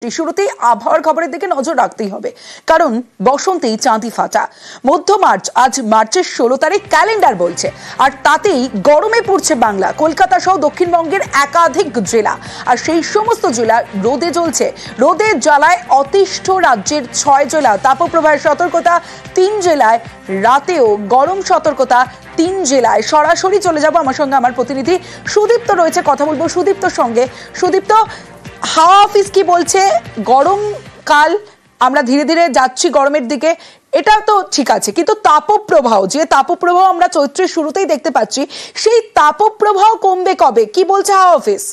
শুরুতেই আবহাওয়ার খবরের দিকে নজর রাখতেই হবে, কারণ বসন্তেই চাঁদি ফাটা। মধ্য মার্চ, আজ মার্চের 16 তারিখ ক্যালেন্ডার বলছে, আর তাতেই গরমে পড়ছে বাংলা। কলকাতা সহ দক্ষিণবঙ্গের একাধিক জেলা, আর সেই সমস্ত জেলা রোদে জ্বলছে। রোদের জ্বালায় অতিষ্ঠ রাজ্যের 6 জেলা। তাপপ্রবাহের সতর্কতা 3 জেলায়, রাতেও গরম সতর্কতা 3 জেলায়। সরাসরি চলে যাব আমার সঙ্গে আমার প্রতিনিধি সুদীপ্ত রয়েছে, কথা বলবো সুদীপ্তর সঙ্গে। সুদীপ্ত, হাওয়া অফিস কি বলছে? গরমকাল, আমরা ধীরে ধীরে যাচ্ছি গরমের দিকে, এটা তো ঠিক আছে, কিন্তু তাপপ্রবাহ, যে তাপপ্রবাহ আমরা চৈত্রের শুরুতেই দেখতে পাচ্ছি, সেই তাপপ্রবাহ কমবে কবে, কি বলছে হাওয়া অফিস?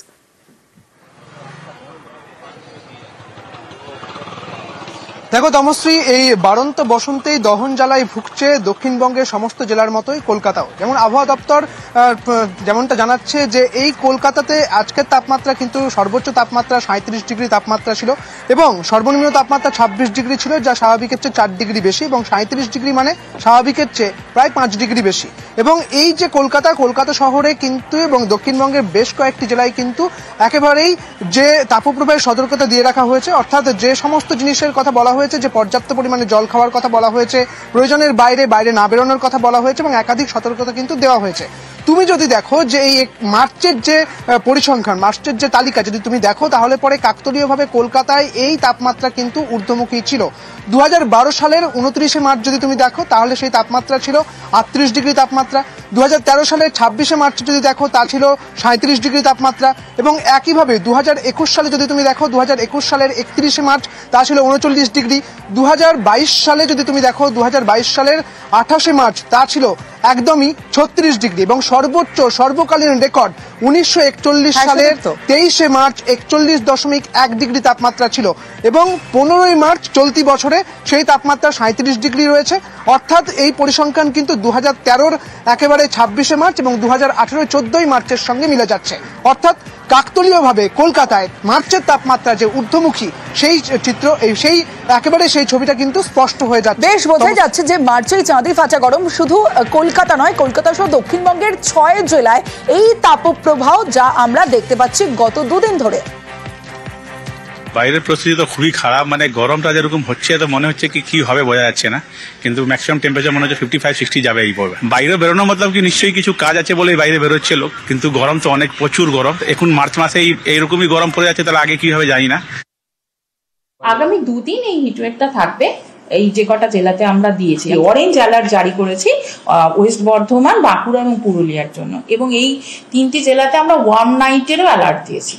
দেখো তমশ্রী, এই বাড়ন্ত বসন্তেই দহন জ্বালায় ভুগছে দক্ষিণবঙ্গের সমস্ত জেলার মতোই কলকাতাও। যেমন আবহাওয়া দপ্তর যেমনটা জানাচ্ছে যে এই কলকাতাতে আজকের তাপমাত্রা কিন্তু সর্বোচ্চ তাপমাত্রা 37 ডিগ্রি তাপমাত্রা ছিল, এবং সর্বনিম্ন তাপমাত্রা 26 ডিগ্রি ছিল, যা স্বাভাবিকের চেয়ে 4 ডিগ্রি বেশি, এবং 37 ডিগ্রি মানে স্বাভাবিকের চেয়ে প্রায় 5 ডিগ্রি বেশি। এবং এই যে কলকাতা শহরে কিন্তু এবং দক্ষিণবঙ্গের বেশ কয়েকটি জেলায় কিন্তু একেবারেই যে তাপপ্রবাহের সতর্কতা দিয়ে রাখা হয়েছে, অর্থাৎ যে সমস্ত জিনিসের কথা বলা হয়েছে, যে পর্যাপ্ত পরিমাণে জল খাওয়ার কথা বলা হয়েছে, প্রয়োজনের বাইরে না বেরোনোর কথা বলা হয়েছে, এবং একাধিক সতর্কতা কিন্তু দেওয়া হয়েছে। তুমি যদি দেখো যে এই মার্চের যে পরিসংখ্যান, মার্চের যে তালিকা যদি তুমি দেখো, তাহলে পরে কাকতালীয়ভাবে কলকাতায় এই তাপমাত্রা কিন্তু ঊর্ধ্বমুখী ছিল। 2012 সালের 29শে মার্চ যদি তুমি দেখো, তাহলে সেই তাপমাত্রা ছিল 38 ডিগ্রি তাপমাত্রা। 2013 সালের 26শে মার্চ যদি দেখো, তা ছিল 37 ডিগ্রি তাপমাত্রা। এবং একইভাবে 2021 সালে যদি তুমি দেখো, 2021 সালের 31শে মার্চ তা ছিল 39 ডিগ্রি। 2022 সালে যদি তুমি দেখো, 2022 সালের 28শে মার্চ তা ছিল একদমই 36 ডিগ্রি। এবং সর্বকালীন রেকর্ড 1941 সালের 23শে মার্চ 41.1 ডিগ্রি তাপমাত্রা ছিল, এবং 15ই মার্চ চলতি বছরে সেই তাপমাত্রা 37 ডিগ্রি রয়েছে। অর্থাৎ এই পরিসংখ্যান কিন্তু 2013-র একেবারে 26শে মার্চ এবং 2018-র 14ই মার্চের সঙ্গে মিলে যাচ্ছে। অর্থাৎ কাকতালীয়ভাবে কলকাতায় মার্চের তাপমাত্রা যে ঊর্ধ্বমুখী, সেই চিত্র সেই ছবিটা কিন্তু স্পষ্ট হয়ে যাচ্ছে। বেশ বোঝা যাচ্ছে যে মার্চেই চাঁদি ফাটা গরম। শুধু কলকাতা নয়, কলকাতা সহ দক্ষিণবঙ্গের 6 জেলায় এই তাপপ্রবাহ, যা আমরা দেখতে পাচ্ছি গত 2 দিন ধরে। বাইরের পরিস্থিতি তো খুবই খারাপ, মানে গরমটা যেরকম হচ্ছে তো মনে হচ্ছে কি হবে বোঝা যাচ্ছে না, কিন্তু ম্যাক্সিমাম টেম্পারেচার মনে হচ্ছে 55-60 যাবে এই পড়বে। বাইরে বেরোনোর মতলব কি নিশ্চয়ই কিছু কাজ আছে বলে বাইরে বেরোচ্ছে লোক, কিন্তু গরম তো অনেক প্রচুর গরম। এখন মার্চ মাসে এইরকমই গরম পড়ে যাচ্ছে, তাহলে আগে কি হবে জানি না। আগামী 2 দিন এই হিটওয়েভটা থাকবে। এই যে কটা জেলাতে আমরা দিয়েছি অরেঞ্জ অ্যালার্ট জারি করেছি, ওয়েস্ট বর্ধমান, বাঁকুড়া এবং পুরুলিয়ার জন্য, এবং এই 3টি জেলাতে আমরা ওয়ার্ম নাইটেরও অ্যালার্ট দিয়েছি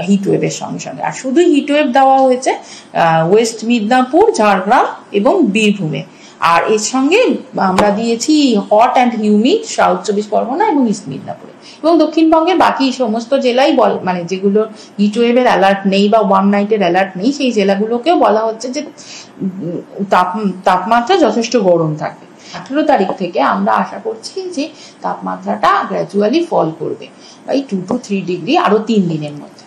হিটওয়েভের সঙ্গে সঙ্গে। আর শুধু হিটওয়েভ দেওয়া হয়েছে ওয়েস্ট মিদনাপুর, ঝাড়গ্রাম এবং বীরভূমে। আর এর সঙ্গে আমরা দিয়েছি hot and humid south 24 Pargana এবং ইস্ট মিদনাপুরে। এবং দক্ষিণবঙ্গের বাকি সমস্ত জেলাই মানে যেগুলো হিটওয়েভের অ্যালার্ট নেই বা ওয়ার্ম নাইটের অ্যালার্ট নেই, সেই জেলাগুলোকেও বলা হচ্ছে যে তাপমাত্রা যথেষ্ট গরম থাকবে। 18 তারিখ থেকে আমরা আশা করছি যে তাপমাত্রাটা গ্র্যাজুয়ালি ফল করবে বাই 2 to 3 ডিগ্রি আরো 3 দিনের মধ্যে।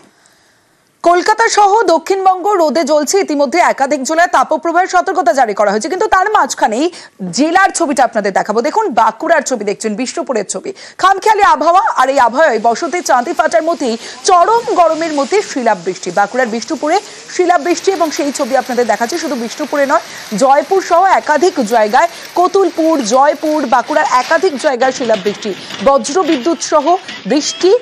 কলকাতা সহ দক্ষিণবঙ্গ রোদে জ্বলছে। ইতিমধ্যে একাধিক জেলায় তাপপ্রবাহের সতর্কতা জারি করা হয়েছে, কিন্তু তার মাঝখানেই জেলার ছবিটা আপনাদের দেখাবো। দেখুন, বাঁকুড়ার ছবি দেখছেন, বিষ্ণুপুরের ছবি। খামখেয়ালি আবহাওয়া, আর এই আবহাওয়ায় বসন্তের চাঁদি ফাটার মধ্যেই চরম গরমের মধ্যে শিলাবৃষ্টি। বাঁকুড়ার বিষ্ণুপুরে শিলাবৃষ্টি, এবং সেই ছবি আপনাদের দেখাচ্ছি। শুধু বিষ্ণুপুরে নয়, জয়পুর সহ একাধিক জায়গায়, কতুলপুর, জয়পুর, বাঁকুড়ার একাধিক জায়গায় শিলাবৃষ্টি, বজ্র বিদ্যুৎ সহ বৃষ্টি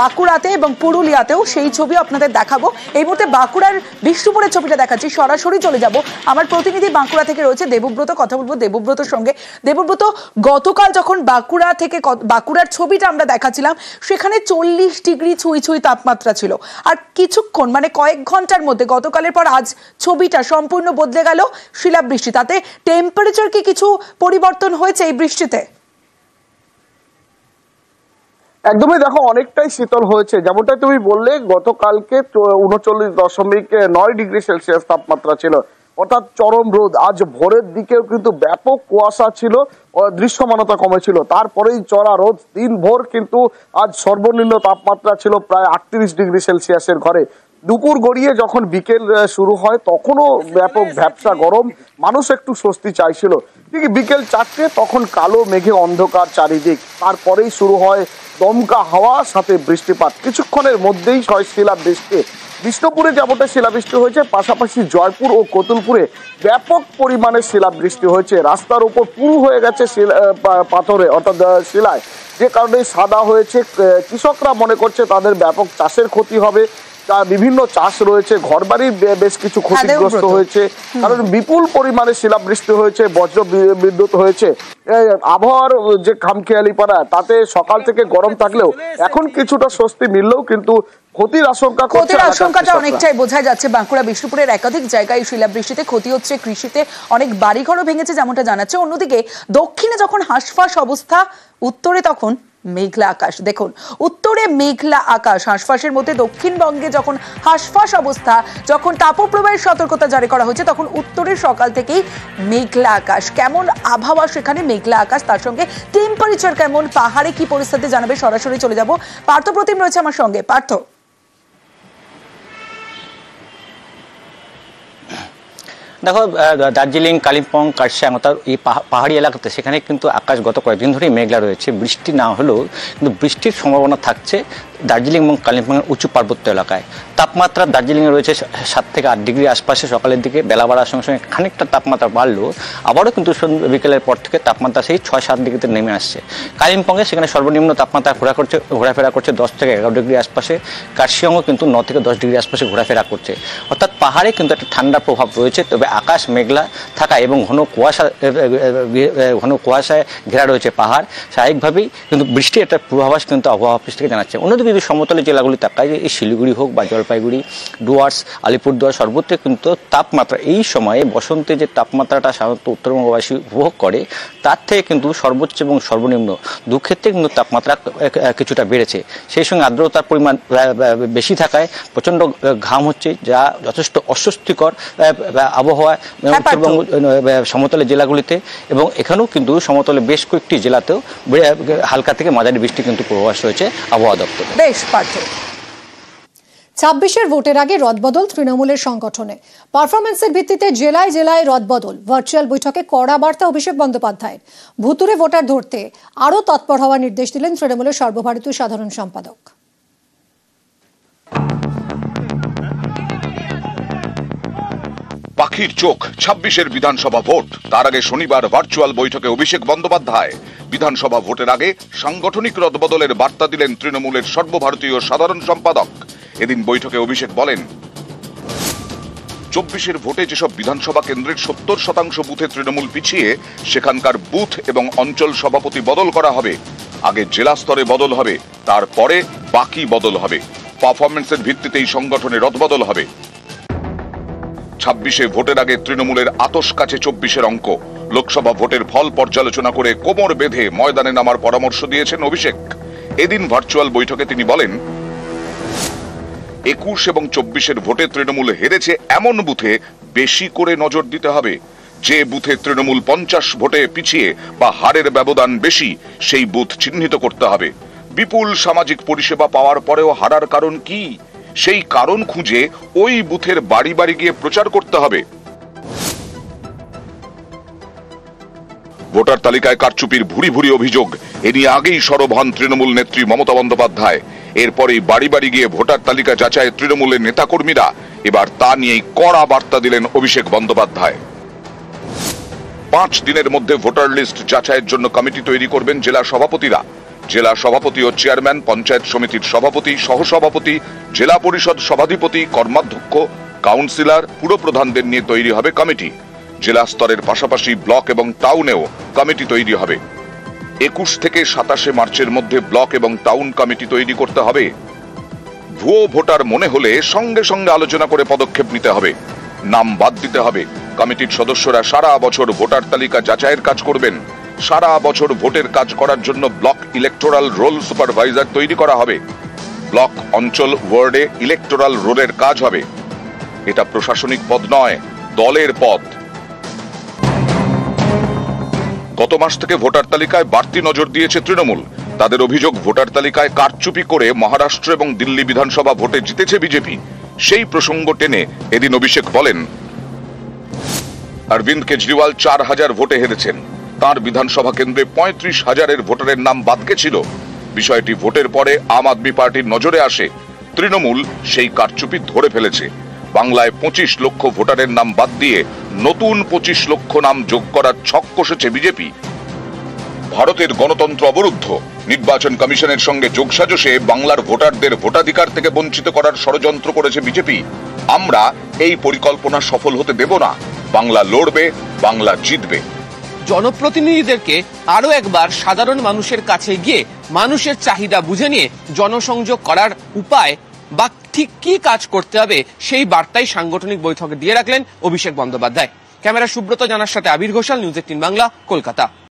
বাঁকুড়াতে এবং পুরুলিয়াতেও। সেই ছবি আপনাদের দেখাবো। এই মুহূর্তে বাঁকুড়ার বিষ্ণুপুরের ছবিটা দেখাচ্ছি। সরাসরি চলে যাব, আমার প্রতিনিধি বাঁকুড়া থেকে রয়েছে দেবব্রত, কথা বলবো দেবব্রতর সঙ্গে। দেবব্রত, গতকাল যখন বাঁকুড়া থেকে বাঁকুড়ার ছবিটা আমরা দেখাচ্ছিলাম, সেখানে 40 ডিগ্রি ছুঁই তাপমাত্রা ছিল, আর কিছুক্ষণ মানে কয়েক ঘন্টার মধ্যে গতকালের পর আজ ছবিটা সম্পূর্ণ বদলে গেল শিলাবৃষ্টি। তাতে টেম্পারেচার কি কিছু পরিবর্তন হয়েছে এই বৃষ্টিতে? একদমই, দেখো অনেকটাই শীতল হয়েছে। যেমনটা তুমি বললে, গতকালকে 39.9 ডিগ্রি সেলসিয়াস তাপমাত্রা ছিল, অর্থাৎ চরম রোদ। আজ ভোরের দিকেও কিন্তু ব্যাপক কুয়াশা ছিল, দৃশ্যমানতা কমেছিল, তারপরেই চড়া রোদ। দিনভর কিন্তু আজ সর্বনিম্ন তাপমাত্রা ছিল প্রায় 38 ডিগ্রি সেলসিয়াসের ঘরে। দুপুর গড়িয়ে যখন বিকেল শুরু হয়, তখনও ব্যাপক ভ্যাপসা গরম, মানুষ একটু স্বস্তি চাইছিল। ঠিক বিকেল 4টে তখন কালো মেঘে অন্ধকার চারিদিক, তারপরেই শুরু হয় দমকা হাওয়া, সাথে বৃষ্টিপাত। কিছুক্ষণের মধ্যেই হয় শিলাবৃষ্টি। বিষ্ণুপুরে যেমনটা শিলাবৃষ্টি হয়েছে, পাশাপাশি জয়পুর ও কতুলপুরে ব্যাপক পরিমাণে শিলাবৃষ্টি হয়েছে। রাস্তার উপর পুরু হয়ে গেছে পাথরে অর্থাৎ শিলায়, যে কারণে সাদা হয়েছে। কৃষকরা মনে করছে তাদের ব্যাপক চাষের ক্ষতি হবে। বিভিন্ন চাষ রয়েছে, ঘরবাড়ি বেশ কিছু ক্ষতিগ্রস্ত হয়েছে, কারণ বিপুল পরিমাণে শিলাবৃষ্টি হয়েছে, বজ্র বিদ্যুৎ হয়েছে। আবহাওয়ার যে খামখেয়ালিপানা, তাতে সকাল থেকে গরম থাকলেও এখন কিছুটা স্বস্তি মিললেও কিন্তু ক্ষতির আশঙ্কাটা অনেকটাই বোঝা যাচ্ছে। বাঁকুড়া বিষ্ণুপুরের একাধিক জায়গায় শিলাবৃষ্টিতে ক্ষতি হচ্ছে, কৃষিতে অনেক বাড়িঘরও ভেঙেছে যেমনটা জানাচ্ছে। অন্যদিকে দক্ষিণে যখন হাঁসফাঁস অবস্থা, উত্তরে তখন মেঘলা আকাশ। দেখুন, উত্তরে মেঘলা আকাশ, হাঁসফাঁসের মধ্যে দক্ষিণবঙ্গে যখন হাঁসফাঁস অবস্থা, যখন তাপপ্রবাহের সতর্কতা জারি করা হয়েছে, তখন উত্তরের সকাল থেকেই মেঘলা আকাশ। কেমন আবহাওয়া সেখানে, মেঘলা আকাশ, তার সঙ্গে টেম্পারেচার কেমন, পাহাড়ে কি পরিস্থিতি জানাবে, সরাসরি চলে যাব। পার্থ প্রতিম রয়েছে আমার সঙ্গে। পার্থ, দেখো, দার্জিলিং, কালিম্পং, কার্শিয়াং অর্থাৎ এই পাহাড়ি এলাকাতে সেখানে কিন্তু আকাশ গত কয়েকদিন ধরেই মেঘলা রয়েছে। বৃষ্টি না হলেও কিন্তু বৃষ্টির সম্ভাবনা থাকছে দার্জিলিং এবং কালিম্পংয়ের উঁচু পার্বত্য এলাকায়। তাপমাত্রা দার্জিলিংয়ে রয়েছে 7 থেকে 8 ডিগ্রি আশপাশে, সকালের দিকে বেলা বাড়ার সঙ্গে সঙ্গে খানিকটা তাপমাত্রা বাড়লেও আবারও কিন্তু বিকেলের পর থেকে তাপমাত্রা সেই 6-7 ডিগ্রিতে নেমে আসছে। কালিম্পংয়ে সেখানে সর্বনিম্ন তাপমাত্রা ঘোরাফেরা করছে 10 থেকে 11 ডিগ্রি আশপাশে। কার্শিয়াংও কিন্তু 9 থেকে 10 ডিগ্রি আশপাশে ঘোরাফেরা করছে। অর্থাৎ পাহাড়ে কিন্তু একটা ঠান্ডার প্রভাব রয়েছে, তবে আকাশ মেঘলা থাকা এবং ঘন কুয়াশায় ঘেরা রয়েছে পাহাড়, স্বাভাবিকভাবেই কিন্তু বৃষ্টির একটা পূর্বাভাস কিন্তু আবহাওয়া অফিস থেকে জানাচ্ছে। অন্যদিকে যদি সমতলের জেলাগুলি তাকায়, এই শিলিগুড়ি হোক বা জলপাইগুড়ি, ডুয়ার্স, আলিপুরদুয়ার, সর্বত্র কিন্তু তাপমাত্রা এই সময়ে বসন্তে যে তাপমাত্রাটা সাধারণত উত্তরবঙ্গবাসী উপভোগ করে, তার থেকে কিন্তু সর্বোচ্চ এবং সর্বনিম্ন দুক্ষেত্রে কিন্তু তাপমাত্রা কিছুটা বেড়েছে। সেই সঙ্গে আর্দ্রতার পরিমাণ বেশি থাকায় প্রচণ্ড ঘাম হচ্ছে, যা যথেষ্ট অস্বস্তিকর আবহাওয়া উত্তরবঙ্গ সমতলের জেলাগুলিতে, এবং এখানেও কিন্তু সমতলের বেশ কয়েকটি জেলাতেও হালকা থেকে মাঝারি বৃষ্টি কিন্তু পূর্বাভাস রয়েছে আবহাওয়া দপ্তর। বেশ পার্থ। 26-এর ভোটের আগে রদবদল তৃণমূলের সংগঠনে, পারফরমেন্সের ভিত্তিতে জেলায় জেলায় রদবদল। ভার্চুয়াল বৈঠকে কড়া বার্তা অভিষেক বন্দ্যোপাধ্যায়ের। ভুতুরে ভোটার ধরতে আরও তৎপর হওয়ার নির্দেশ দিলেন তৃণমূলের সর্বভারতীয় সাধারণ সম্পাদক। পাখির চোখ 26-এর বিধানসভা ভোট, তার আগে শনিবার ভার্চুয়াল বৈঠকে অভিষেক বন্দ্যোপাধ্যায়। বিধানসভা ভোটের আগে সাংগঠনিক রদবদলের বার্তা দিলেন তৃণমূলের সর্বভারতীয় সাধারণ সম্পাদক। এদিন বৈঠকে অভিষেক বলেন, 24-এর ভোটে যেসব বিধানসভা কেন্দ্রের 70% বুথে তৃণমূল পিছিয়ে, সেখানকার বুথ এবং অঞ্চল সভাপতি বদল করা হবে। আগে জেলা স্তরে বদল হবে, তারপরে বাকি বদল হবে। পারফরমেন্সের ভিত্তিতেই সংগঠনে রদবদল হবে। 26-এ ভোটের আগে তৃণমূলের আতস কাছে 24-এর অঙ্ক। লোকসভা ভোটের ফল পর্যালোচনা করে কোমর বেঁধে ময়দানে নামার পরামর্শ দিয়েছেন অভিষেক। এদিন ভার্চুয়াল বৈঠকে তিনি বলেন, 21 এবং 24-এর ভোটে তৃণমূল হেরেছে এমন বুথে বেশি করে নজর দিতে হবে। যে বুথে তৃণমূল 50 ভোটে পিছিয়ে বা হারের ব্যবধান বেশি, সেই বুথ চিহ্নিত করতে হবে। বিপুল সামাজিক পরিষেবা পাওয়ার পরেও হারার কারণ কি, সেই কারণ খুঁজে ওই বুথের বাড়ি বাড়ি গিয়ে প্রচার করতে হবে। ভোটার তালিকায় কারচুপির ভুরি ভুরি অভিযোগ, এ নিয়ে আগেই সরব হন তৃণমূল নেত্রী মমতা বন্দ্যোপাধ্যায়। এরপরেই বাড়ি বাড়ি গিয়ে ভোটার তালিকা যাচাই তৃণমূলের নেতাকর্মীরা। এবার তা নিয়েই কড়া বার্তা দিলেন অভিষেক বন্দ্যোপাধ্যায়। 5 দিনের মধ্যে ভোটার লিস্ট যাচাইয়ের জন্য কমিটি তৈরি করবেন জেলা সভাপতিরা। জেলা সভাপতি ও চেয়ারম্যান, পঞ্চায়েত সমিতির সভাপতি, সহসভাপতি, জেলা পরিষদ সভাধিপতি, কর্মাধ্যক্ষ, কাউন্সিলর, পুরপ্রধানদের নিয়ে তৈরি হবে কমিটি। জেলা স্তরের পাশাপাশি ব্লক এবং টাউনেও কমিটি তৈরি হবে। 21 থেকে 27 মার্চের মধ্যে ব্লক এবং টাউন কমিটি তৈরি করতে হবে। ভুয়ো ভোটার মনে হলে সঙ্গে সঙ্গে আলোচনা করে পদক্ষেপ নিতে হবে, নাম বাদ দিতে হবে। কমিটির সদস্যরা সারা বছর ভোটার তালিকা যাচাইয়ের কাজ করবেন। সারা বছর ভোটের কাজ করার জন্য ব্লক ইলেকটোরাল রোল সুপারভাইজার তৈরি করা হবে। ব্লক, অঞ্চল, ওয়ার্ডে ইলেকটোরাল রোলের কাজ হবে। এটা প্রশাসনিক পদ নয়, দলের পদ। গত মাস থেকে ভোটার তালিকায় বাড়তি নজর দিয়েছে তৃণমূল। তাদের অভিযোগ, ভোটার তালিকায় কারচুপি করে মহারাষ্ট্র এবং দিল্লি বিধানসভা ভোটে জিতেছে বিজেপি। সেই প্রসঙ্গ টেনে এদিন অভিষেক বলেন, অরবিন্দ কেজরিওয়াল 4000 ভোটে হেরেছেন। তার বিধানসভা কেন্দ্রে 35,000 ভোটারের নাম বাদ গেছিল। বিষয়টি ভোটের পরে আম আদমি পার্টির নজরে আসে। তৃণমূল সেই কারচুপি ধরে ফেলেছে। বাংলায় 25 লক্ষ ভোটারের নাম বাদ দিয়ে নতুন 25 লক্ষ নাম যোগ করার ছক কষেছে বিজেপি। ভারতের গণতন্ত্র অবরুদ্ধ, নির্বাচন কমিশনের সঙ্গে যোগসাজশে বাংলার ভোটারদের ভোটাধিকার থেকে বঞ্চিত করার ষড়যন্ত্র করেছে বিজেপি। আমরা এই পরিকল্পনা সফল হতে দেব না। বাংলা লড়বে, বাংলা জিতবে। জনপ্রতিনিধিদেরকে আরো একবার সাধারণ মানুষের কাছে গিয়ে মানুষের চাহিদা বুঝে নিয়ে জনসংযোগ করার উপায় বা ঠিক কি কাজ করতে হবে সেই বার্তাই সাংগঠনিক বৈঠকে দিয়ে রাখলেন অভিষেক বন্দ্যোপাধ্যায়। ক্যামেরা সুব্রত জানার সাথে আবির ঘোষাল, নিউজ 18 বাংলা, কলকাতা।